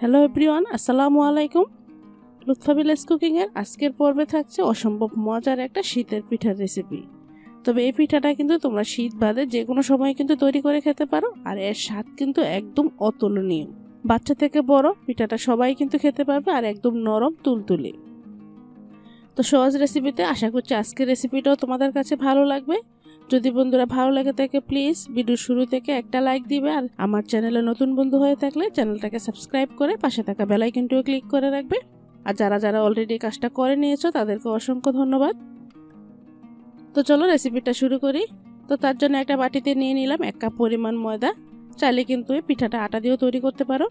Hello everyone, আসসালামু আলাইকুম। Lutfa village কুকিংয়ের আজকের পর্বে থাকছে অসম্ভব মজার একটা শীতের পিঠার রেসিপি। তবে এই পিঠাটা কিন্তু তোমরা শীত বাদে যে কোনো সময় কিন্তু তৈরি করে খেতে পারো, আর এর স্বাদ কিন্তু একদম অতুলনীয়। বাচ্চা থেকে বড় পিঠাটা সবাই কিন্তু খেতে পারবে, আর একদম নরম তুলতুলে। তো সহজ রেসিপিতে আশা করছি আজকের রেসিপিটাও তোমাদের কাছে ভালো লাগবে। যদি বন্ধুরা ভালো লাগে থাকে প্লিজ ভিডিও শুরু থেকে একটা লাইক দিবে, আর আমার চ্যানেলে নতুন বন্ধু হয়ে থাকলে চ্যানেলটাকে সাবস্ক্রাইব করে পাশে থাকা বেল আইকনটিও ক্লিক করে রাখবে। আর যারা যারা অলরেডি কাজটা করে নিয়েছো তাদেরকে অসংখ্য ধন্যবাদ। তো চলো রেসিপিটা শুরু করি। তো তার জন্য একটা বাটিতে নিয়ে নিলাম 1 কাপ পরিমাণ ময়দা। চাইলে কিন্তু এই পিঠাটা আটা দিয়েও তৈরি করতে পারো।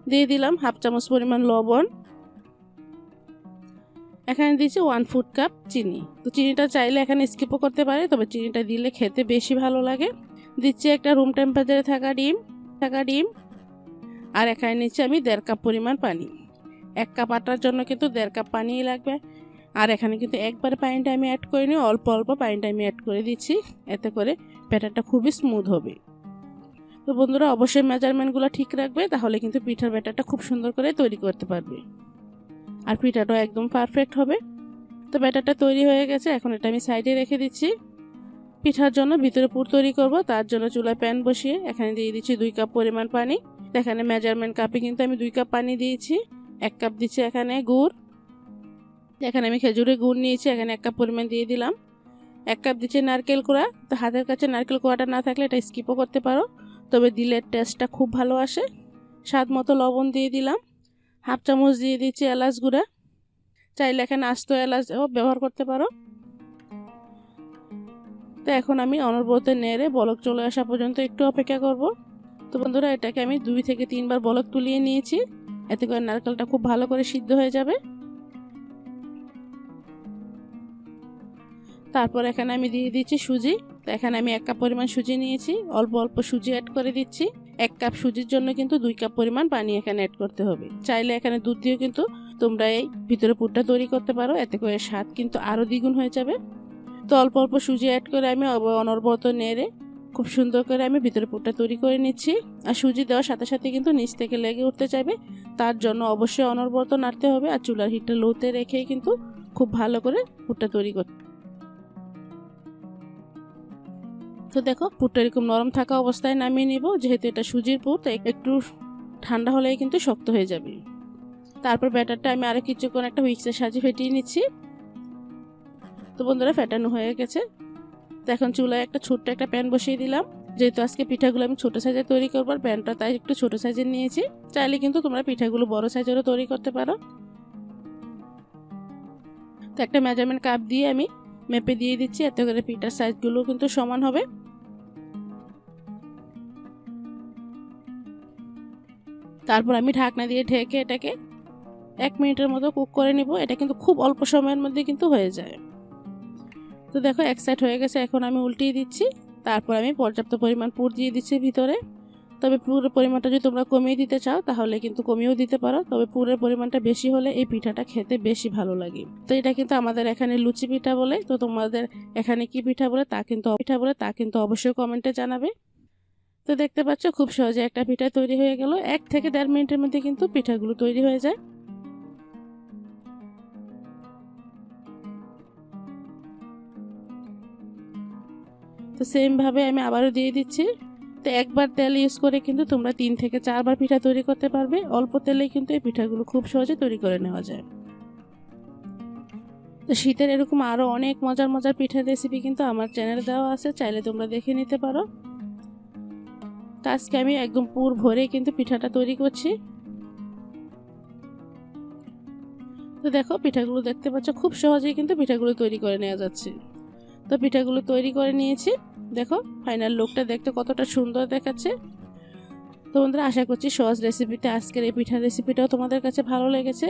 দিয়ে দিলাম 1/2 চামচ পরিমাণ লবণ। এখানে দিয়েছি 1 ফুড কাপ চিনি। তো চিনিটা চাইলে এখানে স্কিপও করতে পারে, তবে চিনিটা দিলে খেতে বেশি ভালো লাগে। দিচ্ছি একটা রুম টেম্পারেচারে থাকা ডিম। আর এখানে নিচ্ছি আমি 1.5 কাপ পরিমাণ পানি। 1 কাপ আটার জন্য কিন্তু 1.5 কাপ পানিই লাগবে। আর এখানে কিন্তু একবার পানিটা আমি অ্যাড করিনি, অল্প অল্প পানিটা আমি অ্যাড করে দিচ্ছি, এতে করে ব্যাটারটা খুবই স্মুথ হবে। তো বন্ধুরা অবশ্যই মেজারমেন্টগুলো ঠিক রাখবে, তাহলে কিন্তু পিঠার ব্যাটারটা খুব সুন্দর করে তৈরি করতে পারবে, আর পিঠাটাও একদম পারফেক্ট হবে। তো ব্যাটারটা তৈরি হয়ে গেছে, এখন এটা আমি সাইডে রেখে দিচ্ছি। পিঠার জন্য ভিতরে পুর তৈরি করব, তার জন্য চুলায় প্যান বসিয়ে এখানে দিয়ে দিচ্ছি 2 কাপ পরিমাণ পানি। এখানে মেজারমেন্ট কাপে কিন্তু আমি 2 কাপ পানি দিয়েছি। 1 কাপ দিচ্ছি এখানে গুড়। এখানে আমি খেজুরের গুড় নিয়েছি, এখানে 1 কাপ পরিমাণ দিয়ে দিলাম। 1 কাপ দিচ্ছি নারকেল কোড়া। তো হাতের কাছে নারকেল কোড়াটা না থাকলে এটা স্কিপও করতে পারো, তবে দিলে টেস্টটা খুব ভালো আসে। স্বাদ মতো লবণ দিয়ে দিলাম। 1/2 চামচ দিয়ে দিচ্ছি এলাচ গুঁড়া। চাইলে এখানে আস্ত এলাচও ব্যবহার করতে পারো। তো এখন আমি অনবরত নেড়ে বলক চলে আসা পর্যন্ত একটু অপেক্ষা করব। তো বন্ধুরা এটাকে আমি 2 থেকে 3 বার বলক তুলিয়ে নিয়েছি, এতে করে নারকেলটা খুব ভালো করে সিদ্ধ হয়ে যাবে। তারপর এখানে আমি দিয়ে দিচ্ছি সুজি। তো এখানে আমি 1 কাপ পরিমাণ সুজি নিয়েছি, অল্প অল্প সুজি অ্যাড করে দিচ্ছি। 1 কাপ সুজির জন্য কিন্তু 2 কাপ পরিমাণ পানি এখানে অ্যাড করতে হবে। চাইলে এখানে দুধ দিয়েও কিন্তু তোমরা এই ভিতরে পুরটা তৈরি করতে পারো, এতে করে স্বাদ কিন্তু আরও দ্বিগুণ হয়ে যাবে। তো অল্প অল্প সুজি অ্যাড করে আমি অনবরত নেড়ে খুব সুন্দর করে আমি ভিতরে পুরটা তৈরি করে নিচ্ছি। আর সুজি দেওয়ার সাথে সাথে কিন্তু নিচ থেকে লেগে উঠতে চাইবে, তার জন্য অবশ্যই অনবরত নাড়তে হবে। আর চুলার হিটটা লোতে রেখেই কিন্তু খুব ভালো করে পুরটা তৈরি করতে। তো দেখো পুরটা এরকম নরম থাকা অবস্থায় নামিয়ে নিব, যেহেতু এটা সুজির পুর, তাই একটু ঠান্ডা হলেই কিন্তু শক্ত হয়ে যাবে। তারপর ব্যাটারটা আমি আরো কিছুক্ষণ একটা হুইক্সের সাহায্যে ফেটিয়ে নিচ্ছি। তো বন্ধুরা ফেটানো হয়ে গেছে। তো এখন চুলায় একটা ছোট্ট একটা প্যান বসিয়ে দিলাম। যেহেতু আজকে পিঠাগুলো আমি ছোট সাইজে তৈরি করবো, প্যানটা তাই একটু ছোট সাইজের নিয়েছি। চাইলে কিন্তু তোমরা পিঠাগুলো বড় সাইজেরও তৈরি করতে পারো। তো একটা মেজারমেন্ট কাপ দিয়ে আমি মেপে দিয়ে দিচ্ছি, এতে করে পিঠার সাইজগুলো কিন্তু সমান হবে। তারপর আমি ঢাকনা দিয়ে ঢেকে এটাকে 1 মিনিটের মতো কুক করে নিব। এটা কিন্তু খুব অল্প সময়ের মধ্যে কিন্তু হয়ে যায়। তো দেখো এক সাইড হয়ে গেছে, এখন আমি উল্টিয়ে দিচ্ছি। তারপর আমি পর্যাপ্ত পরিমাণ পুর দিয়ে দিচ্ছি ভিতরে। তবে পুরের পরিমাণটা যদি তোমরা কমিয়ে দিতে চাও তাহলে কিন্তু কমিয়েও দিতে পারো, তবে পুরের পরিমাণটা বেশি হলে এই পিঠাটা খেতে বেশি ভালো লাগে। তো এটা কিন্তু আমাদের এখানে লুচি পিঠা বলে। তো তোমাদের এখানে কি পিঠা বলে তা কিন্তু অবশ্যই কমেন্টে জানাবে। তো দেখতে পাচ্ছ খুব সহজে একটা পিঠা তৈরি হয়ে গেল। 1 থেকে 1.5 মিনিটের মধ্যে কিন্তু পিঠাগুলো তৈরি হয়ে যায়। তো সেম ভাবে আমি আবারও দিয়ে দিচ্ছি। তো একবার তেল ইউজ করে কিন্তু তোমরা 3 থেকে 4 বার পিঠা তৈরি করতে পারবে। অল্প তেলেই কিন্তু এই পিঠাগুলো খুব সহজে তৈরি করে নেওয়া যায়। তো শীতের এরকম আরো অনেক মজার মজার পিঠার রেসিপি কিন্তু আমার চ্যানেলে দেওয়া আছে, চাইলে তোমরা দেখে নিতে পারো। তো আজকে আমি একদম পুর ভরে কিন্তু পিঠাটা তৈরি করছি। তো দেখো পিঠাগুলো দেখতে পাচ্ছ খুব সহজেই কিন্তু পিঠাগুলো তৈরি করে নেওয়া যাচ্ছে। তো পিঠাগুলো তৈরি করে নিয়েছি। দেখো ফাইনাল লুকটা দেখতে কতটা সুন্দর দেখাচ্ছে। তো বন্ধুরা আশা করছি সহজ রেসিপিতে আজকের এই পিঠার রেসিপিটাও তোমাদের কাছে ভালো লেগেছে।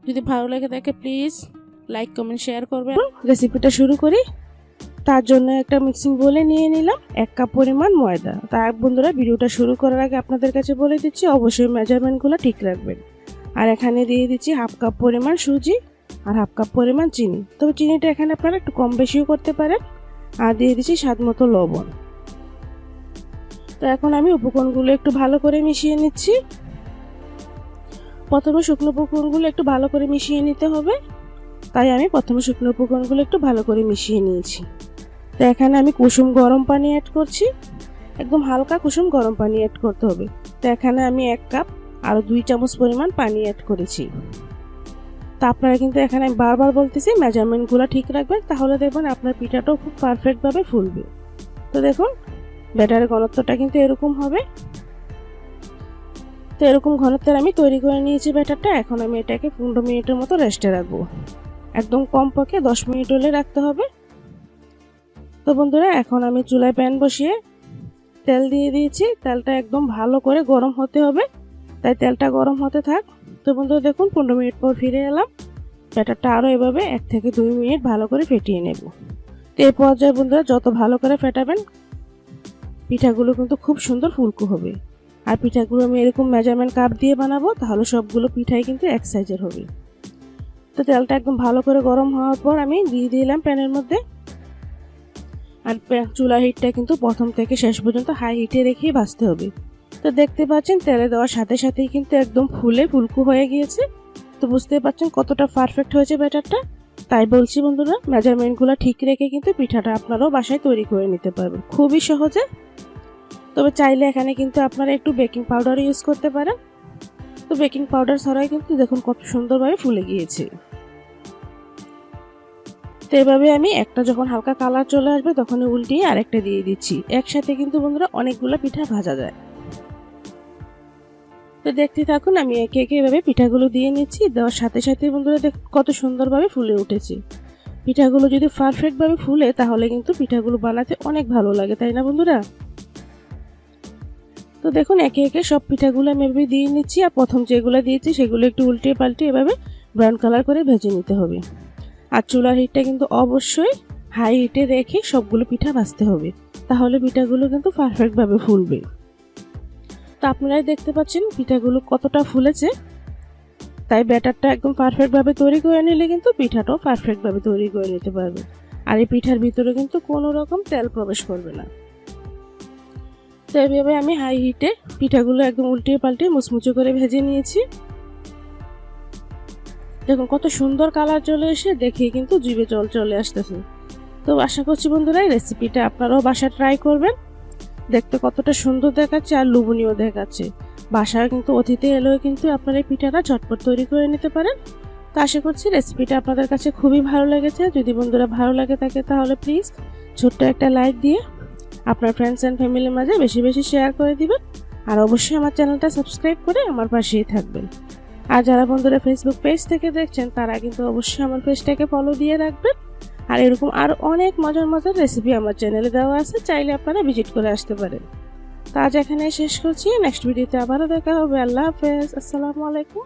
যদি ভালো লেগে থাকে প্লিজ লাইক কমেন্ট শেয়ার করবে। রেসিপিটা শুরু করি। তার জন্য একটা মিক্সিং বোলে নিয়ে নিলাম 1 কাপ পরিমাণ ময়দা। তার বন্ধুরা ভিডিওটা শুরু করার আগে আপনাদের কাছে বলে দিচ্ছি অবশ্যই মেজারমেন্টগুলো ঠিক রাখবেন। আর এখানে দিয়ে দিচ্ছি 1/2 কাপ পরিমাণ সুজি আর 1/2 কাপ পরিমাণ চিনি। তবে চিনিটা এখানে আপনারা একটু কম বেশিও করতে পারেন। আর দিয়ে দিচ্ছি স্বাদ মতো লবণ। তো এখন আমি উপকরণগুলো একটু ভালো করে মিশিয়ে নিচ্ছি। প্রথমে শুকনো উপকরণগুলো একটু ভালো করে মিশিয়ে নিতে হবে, তাই আমি প্রথমে শুকনো উপকরণগুলো একটু ভালো করে মিশিয়ে নিয়েছি। তো এখানে আমি কুসুম গরম পানি অ্যাড করছি, একদম হালকা কুসুম গরম পানি অ্যাড করতে হবে। তো এখানে আমি 1 কাপ আর 2 চামচ পরিমাণ পানি অ্যাড করেছি। তো আপনারা কিন্তু এখানে আমি বারবার বলতেছি মেজারমেন্টগুলো ঠিক রাখবেন, তাহলে দেখবেন আপনার পিঠাটাও খুব পারফেক্টভাবে ফুলবে। তো দেখুন ব্যাটারের ঘনত্বটা কিন্তু এরকম হবে। তো এরকম ঘনত্বের আমি তৈরি করে নিয়েছি ব্যাটারটা। এখন আমি এটাকে 15 মিনিটের মতো রেস্টে রাখবো, একদম কমপক্ষে 10 মিনিট হলে রাখতে হবে। তো বন্ধুরা এখন আমি চুলায় প্যান বসিয়ে তেল দিয়ে দিয়েছি। তেলটা একদম ভালো করে গরম হতে হবে, তাই তেলটা গরম হতে থাক। তো বন্ধুরা দেখুন 15 মিনিট পর ফিরে এলাম। ব্যাটারটা আরও এভাবে 1 থেকে 2 মিনিট ভালো করে ফেটিয়ে নেব। তো এই পর্যায়ে বন্ধুরা যত ভালো করে ফেটাবেন পিঠাগুলো কিন্তু খুব সুন্দর ফুলকো হবে। আর পিঠাগুলো আমি এরকম মেজারমেন্ট কাপ দিয়ে বানাবো, তাহলে সবগুলো পিঠাই কিন্তু এক সাইজের হবে। তো তেলটা একদম ভালো করে গরম হওয়ার পর আমি দিয়ে দিলাম প্যানের মধ্যে। আর চুলা হিটটা কিন্তু প্রথম থেকে শেষ পর্যন্ত হাই হিটে রেখেই ভাজতে হবে। তো দেখতে পাচ্ছেন তেলে দেওয়ার সাথে সাথেই কিন্তু একদম ফুলকো হয়ে গিয়েছে। তো বুঝতে পারছেন কতটা পারফেক্ট হয়েছে ব্যাটারটা। তাই বলছি বন্ধুরা, মেজারমেন্টগুলো ঠিক রেখে কিন্তু পিঠাটা আপনারাও বাসায় তৈরি করে নিতে পারবেন খুবই সহজে। তবে চাইলে এখানে কিন্তু আপনারা একটু বেকিং পাউডার ইউজ করতে পারেন। তো বেকিং পাউডার ছাড়াই কিন্তু দেখুন কত সুন্দরভাবে ফুলে গিয়েছে। তো এভাবে আমি একটা যখন হালকা কালার চলে আসবে তখন উল্টিয়ে আরেকটা দিয়ে দিচ্ছি। একসাথে কিন্তু বন্ধুরা অনেকগুলো পিঠা ভাজা যায়। তো দেখতে থাকুন, আমি একে একে এভাবে পিঠাগুলো দিয়ে নিচ্ছি। দেওয়ার সাথে সাথে বন্ধুরা দেখুন কত সুন্দরভাবে ফুলে উঠেছে। পিঠাগুলো যদি পারফেক্টভাবে ফুলে তাহলে কিন্তু পিঠাগুলো বানাতে অনেক ভালো লাগে, তাই না বন্ধুরা? তো দেখুন একে একে সব পিঠাগুলো আমি এভাবে দিয়ে নিচ্ছি। আর প্রথম যেগুলো দিয়েছি সেগুলো একটু উল্টিয়ে পাল্টিয়ে এভাবে ব্রাউন কালার করে ভেজে নিতে হবে। আর চুলার হিটটা কিন্তু অবশ্যই হাই হিটে রেখে সবগুলো পিঠা ভাজতে হবে, তাহলে পিঠাগুলো কিন্তু পারফেক্টভাবে ফুলবে। তো আপনারাই দেখতে পাচ্ছেন পিঠাগুলো কতটা ফুলেছে। তাই ব্যাটারটা একদম পারফেক্টভাবে তৈরি করে নিলে কিন্তু পিঠাটাও পারফেক্টভাবে তৈরি করে নিতে পারবে। আর এই পিঠার ভিতরে কিন্তু কোনো রকম তেল প্রবেশ করবে না। তো এইভাবে আমি হাই হিটে পিঠাগুলো একদম উল্টিয়ে পাল্টিয়ে মুচমুচে করে ভেজে নিয়েছি। দেখুন কত সুন্দর কালার চলে এসে দেখে কিন্তু জিভে জল চলে আসতেছে। তো আশা করছি বন্ধুরা এই রেসিপিটা আপনারাও বাসায় ট্রাই করবেন। দেখতে কতটা সুন্দর দেখাচ্ছে আর লোভনীয় দেখাচ্ছে। বাসায় কিন্তু অতিথি এলেও কিন্তু আপনারা এই পিঠাটা ঝটপট তৈরি করে নিতে পারেন। তো আশা করছি রেসিপিটা আপনাদের কাছে খুবই ভালো লেগেছে। যদি বন্ধুরা ভালো লাগে থাকে তাহলে প্লিজ ছোট্ট একটা লাইক দিয়ে আপনার ফ্রেন্ডস অ্যান্ড ফ্যামিলির মাঝে বেশি বেশি শেয়ার করে দিবেন। আর অবশ্যই আমার চ্যানেলটা সাবস্ক্রাইব করে আমার পাশেই থাকবেন। আর যারা বন্ধুরা ফেসবুক পেজ থেকে দেখছেন তারা কিন্তু অবশ্যই আমার পেজটাকে ফলো দিয়ে রাখবেন। আর এরকম আর অনেক মজার মজার রেসিপি আমার চ্যানেলে দেওয়া আছে, চাইলে আপনারা ভিজিট করে আসতে পারেন। তো আজ এখানে শেষ করছি, নেক্সট ভিডিওতে আবারও দেখা হবে। আল্লাহ হাফেজ, আসসালামু আলাইকুম।